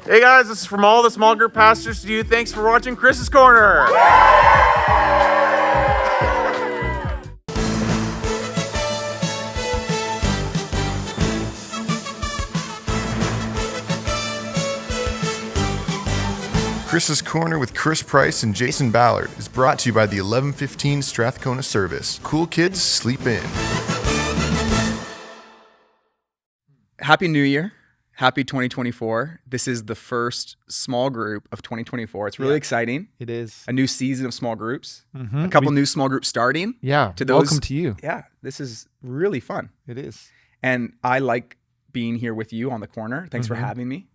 Hey guys, this is from all the small group pastors to you. Thanks for watching Chris's Corner. Chris's Corner with Chris Price and Jason Ballard is brought to you by the 1115 Strathcona service. Cool kids, sleep in. Happy New Year. Happy 2024. This is the first small group of 2024. It's really exciting. It is. A new season of small groups. A couple new small groups starting. Yeah. To those, welcome to you. Yeah. This is really fun. It is. And I like being here with you on the corner. Thanks for having me.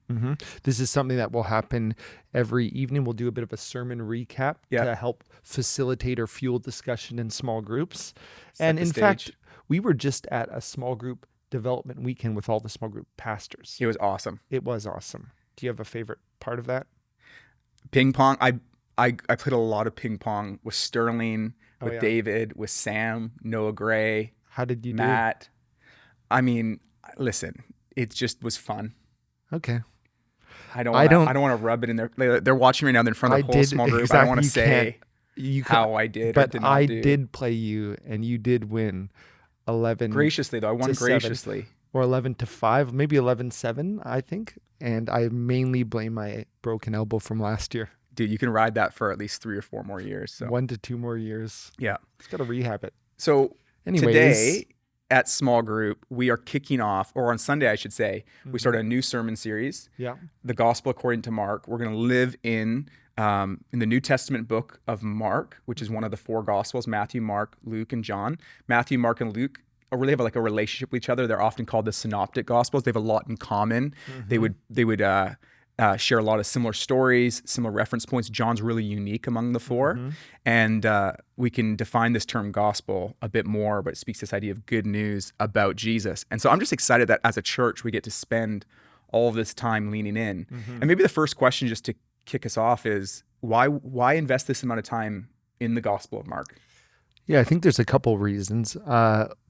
This is something that will happen every evening. We'll do a bit of a sermon recap to help facilitate or fuel discussion in small groups. And in fact, we were just at a small group development weekend with all the small group pastors. It was awesome. It was awesome. Do you have a favorite part of that? Ping pong. I played a lot of ping pong with Sterling, with David, with Sam, Noah Gray. How did you Matt. I mean, listen, it just was fun. Okay. I don't want to rub it in there. They're watching right now. They're in front of the whole small group. Exactly. I don't want to say how I did. But or did not I do. did play you, and you did win 11. Graciously, though. I won graciously. Or 11-5, maybe 11-7, I think. And I mainly blame my broken elbow from last year. Dude, you can ride that for at least 3 or 4 more years. So 1 to 2 more years. yeah, It's got to rehab it. So Anyways, today at small group, we are kicking off, or on Sunday, I should say, we started a new sermon series. Yeah. The Gospel according to Mark. We're going to live in the New Testament book of Mark, which is one of the 4 Gospels: Matthew, Mark, Luke, and John. Matthew, Mark, and Luke really have like a relationship with each other. They're often called the Synoptic Gospels. They have a lot in common. They would share a lot of similar stories, similar reference points. John's really unique among the 4. And we can define this term gospel a bit more, but it speaks to this idea of good news about Jesus. And so I'm just excited that as a church, we get to spend all of this time leaning in. And maybe the first question just to kick us off is, why invest this amount of time in the Gospel of Mark? Yeah, I think there's a couple reasons.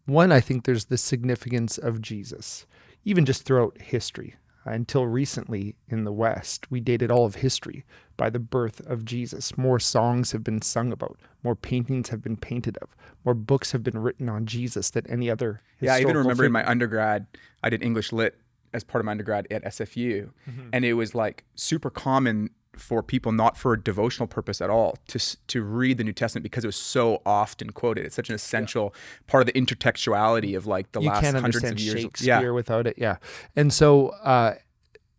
One, I think there's the significance of Jesus, even just throughout history. Until recently in the West, we dated all of history by the birth of Jesus. More songs have been sung about, more paintings have been painted of, more books have been written on Jesus than any other historical I even remember in figure. my undergrad, I did English Lit as part of my undergrad at SFU. And it was like super common for people, not for a devotional purpose at all, to read the New Testament because it was so often quoted. It's such an essential part of the intertextuality of like the last hundreds of understand years. Shakespeare without it. Yeah. And so,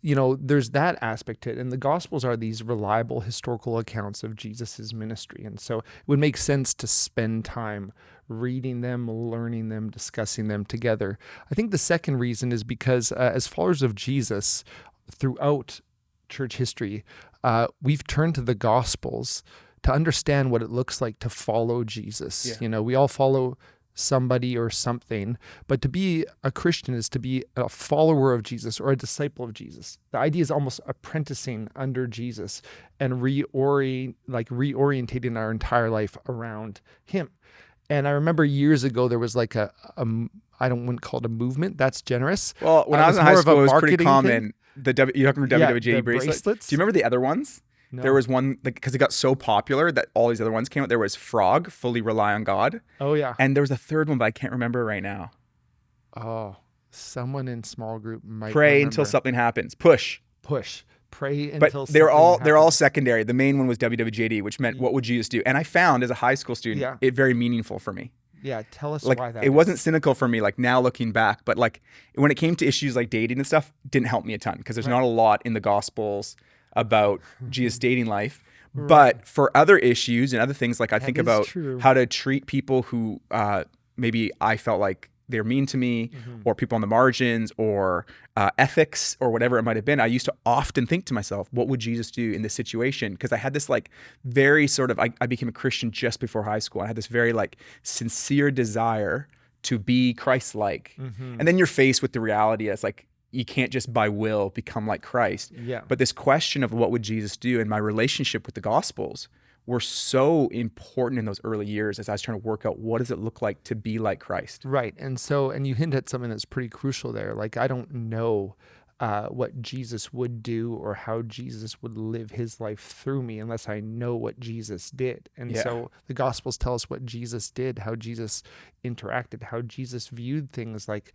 there's that aspect to it. And the Gospels are these reliable historical accounts of Jesus's ministry. And so it would make sense to spend time reading them, learning them, discussing them together. I think the second reason is because as followers of Jesus throughout church history, we've turned to the Gospels to understand what it looks like to follow Jesus. Yeah. We all follow somebody or something, but to be a Christian is to be a follower of Jesus or a disciple of Jesus. The idea is almost apprenticing under Jesus and reorientating our entire life around him. And I remember years ago there was like I wouldn't call it a movement. That's generous. Well, when I was in high school, it was pretty common. You remember WWJD the bracelets? Do you remember the other ones? No. There was one, because it got so popular that all these other ones came out. There was Frog, Fully Rely on God. Oh, yeah. And there was a third one, but I can't remember right now. Oh, someone in small group might Pray remember. until something happens. Push. Pray until But something they're all happens. secondary. The main one was WWJD, which meant what would Jesus do? And I found as a high school student, it very meaningful for me. Yeah, tell us Like why that it wasn't cynical for me, like now looking back, but like when it came to issues like dating and stuff, didn't help me a ton because there's not a lot in the Gospels about Jesus' dating life. But for other issues and other things, like I think is about true. how to treat people who maybe I felt like they're mean to me, or people on the margins, or ethics, or whatever it might have been. I used to often think to myself, what would Jesus do in this situation? Because I had this like very sort of, I became a Christian just before high school. I had this very like sincere desire to be Christ-like. And then you're faced with the reality that's like, you can't just by will become like Christ. Yeah. But this question of what would Jesus do in my relationship with the Gospels were so important in those early years as I was trying to work out what does it look like to be like Christ. Right. And you hint at something that's pretty crucial there. Like, I don't know what Jesus would do or how Jesus would live his life through me unless I know what Jesus did. And Yeah. so the Gospels tell us what Jesus did, how Jesus interacted, how Jesus viewed things like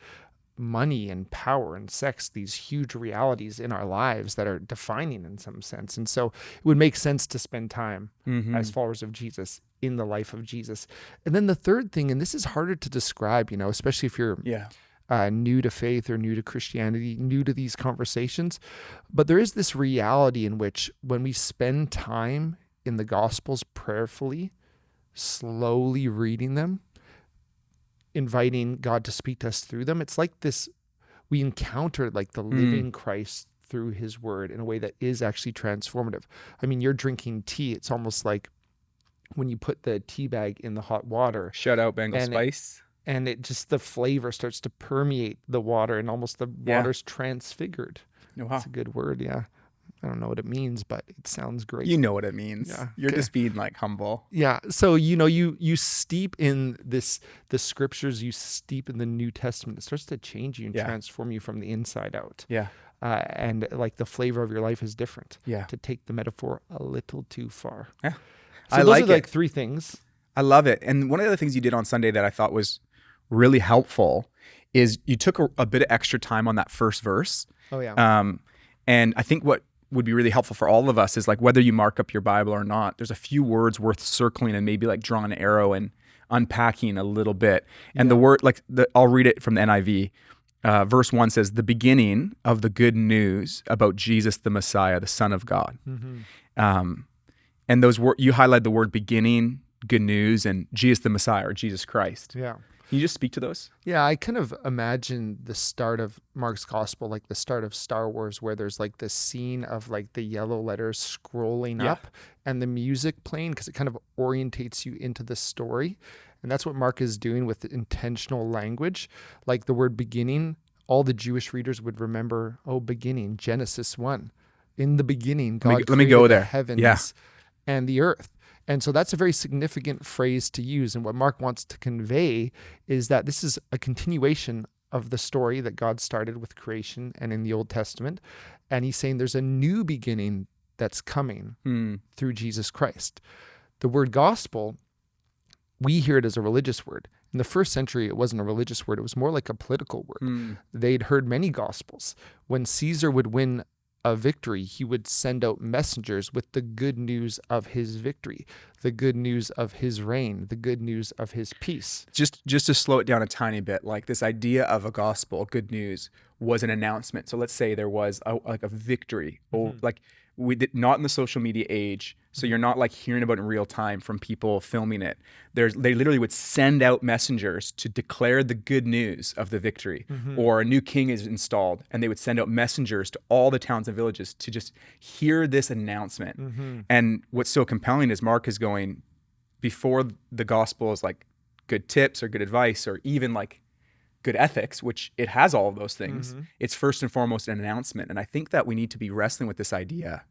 money and power and sex, these huge realities in our lives that are defining in some sense. And so it would make sense to spend time as followers of Jesus in the life of Jesus. And then the third thing, and this is harder to describe, especially if you're new to faith or new to Christianity, new to these conversations. But there is this reality in which when we spend time in the Gospels prayerfully, slowly reading them, inviting God to speak to us through them, it's like this, we encounter like the living Christ through his word in a way that is actually transformative. I mean, you're drinking tea. It's almost like when you put the tea bag in the hot water. Shout out Bengal And Spice. And it just, the flavor starts to permeate the water and almost the water's transfigured. Wow. That's a good word. Yeah. I don't know what it means, but it sounds great. You know what it means. Yeah. You're Okay. just being like humble. Yeah. So, you steep in the scriptures, you steep in the New Testament. It starts to change you and transform you from the inside out. Yeah. And like the flavor of your life is different. Yeah. To take the metaphor a little too far. Yeah. So I those like are like it. 3 things. I love it. And one of the things you did on Sunday that I thought was really helpful is you took a bit of extra time on that first verse. Oh yeah. And I think what would be really helpful for all of us is like whether you mark up your Bible or not, there's a few words worth circling and maybe like drawing an arrow and unpacking a little bit. And the word, I'll read it from the NIV. Verse 1 says, the beginning of the good news about Jesus the Messiah, the Son of God. And those you highlight the word beginning, good news, and Jesus the Messiah or Jesus Christ. Yeah. Can you just speak to those? Yeah, I kind of imagine the start of Mark's gospel, like the start of Star Wars, where there's like this scene of like the yellow letters scrolling up and the music playing because it kind of orientates you into the story. And that's what Mark is doing with the intentional language. Like the word beginning, all the Jewish readers would remember, beginning, Genesis 1. In the beginning, God let me created go the there. heavens and the earth. And so that's a very significant phrase to use. And what Mark wants to convey is that this is a continuation of the story that God started with creation and in the Old Testament. And he's saying there's a new beginning that's coming through Jesus Christ. The word gospel, we hear it as a religious word. In the first century, it wasn't a religious word. It was more like a political word. They'd heard many gospels. When Caesar would win a victory, he would send out messengers with the good news of his victory, the good news of his reign, the good news of his peace. Just to slow it down a tiny bit, like this idea of a gospel, good news, was an announcement. So let's say there was a victory, like we did not in the social media age. So you're not like hearing about it in real time from people filming it. They literally would send out messengers to declare the good news of the victory, or a new king is installed, and they would send out messengers to all the towns and villages to just hear this announcement. And what's so compelling is Mark is going, before the gospel is like good tips or good advice or even like good ethics, which it has all of those things. It's first and foremost an announcement. And I think that we need to be wrestling with this idea.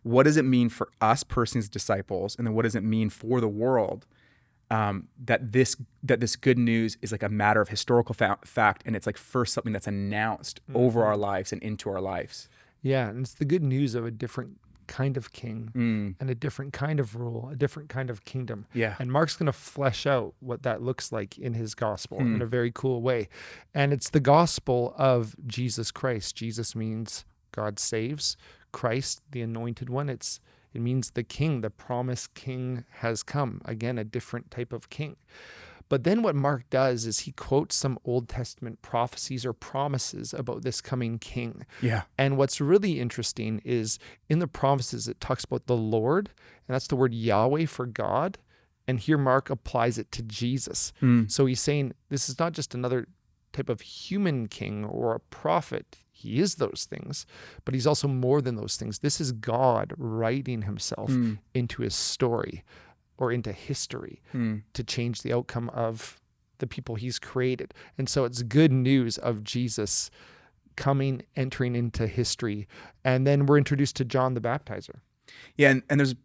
What does it mean for us personally as disciples? And then what does it mean for the world that this good news is like a matter of historical fact, and it's like first something that's announced over our lives and into our lives? Yeah, and it's the good news of a different kind of king and a different kind of rule, a different kind of kingdom. Yeah. And Mark's going to flesh out what that looks like in his gospel in a very cool way. And it's the gospel of Jesus Christ. Jesus means God saves. Christ, the anointed one, it means the king, the promised king has come. Again, a different type of king. But then what Mark does is he quotes some Old Testament prophecies or promises about this coming king. Yeah. And what's really interesting is in the promises, it talks about the Lord, and that's the word Yahweh for God. And here Mark applies it to Jesus. So he's saying this is not just another type of human king or a prophet. He is those things, but he's also more than those things. This is God writing himself into his story or into history to change the outcome of the people he's created. And so it's good news of Jesus coming, entering into history. And then we're introduced to John the Baptizer. Yeah, and there's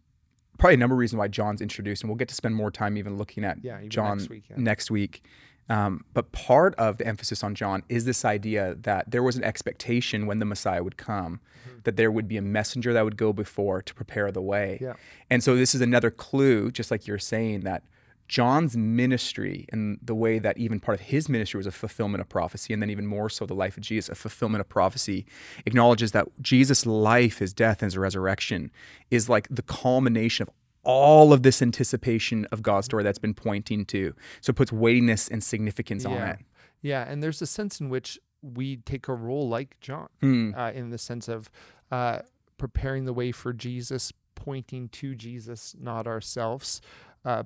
probably a number of reasons why John's introduced, and we'll get to spend more time even looking at even John next week, next week. But part of the emphasis on John is this idea that there was an expectation when the Messiah would come, that there would be a messenger that would go before to prepare the way. Yeah. And so this is another clue, just like you're saying, that John's ministry and the way that even part of his ministry was a fulfillment of prophecy, and then even more so the life of Jesus, a fulfillment of prophecy, acknowledges that Jesus' life, his death, and his resurrection is like the culmination of all of this anticipation of God's story that's been pointing to. So it puts weightiness and significance on it. Yeah, and there's a sense in which we take a role like John, in the sense of preparing the way for Jesus, pointing to Jesus, not ourselves,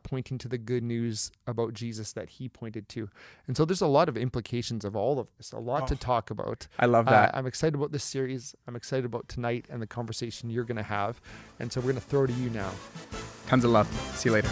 pointing to the good news about Jesus that he pointed to. And so there's a lot of implications of all of this, a lot to talk about. I love that. I'm excited about this series. I'm excited about tonight and the conversation you're going to have. And so we're going to throw to you now. Tons of love. See you later.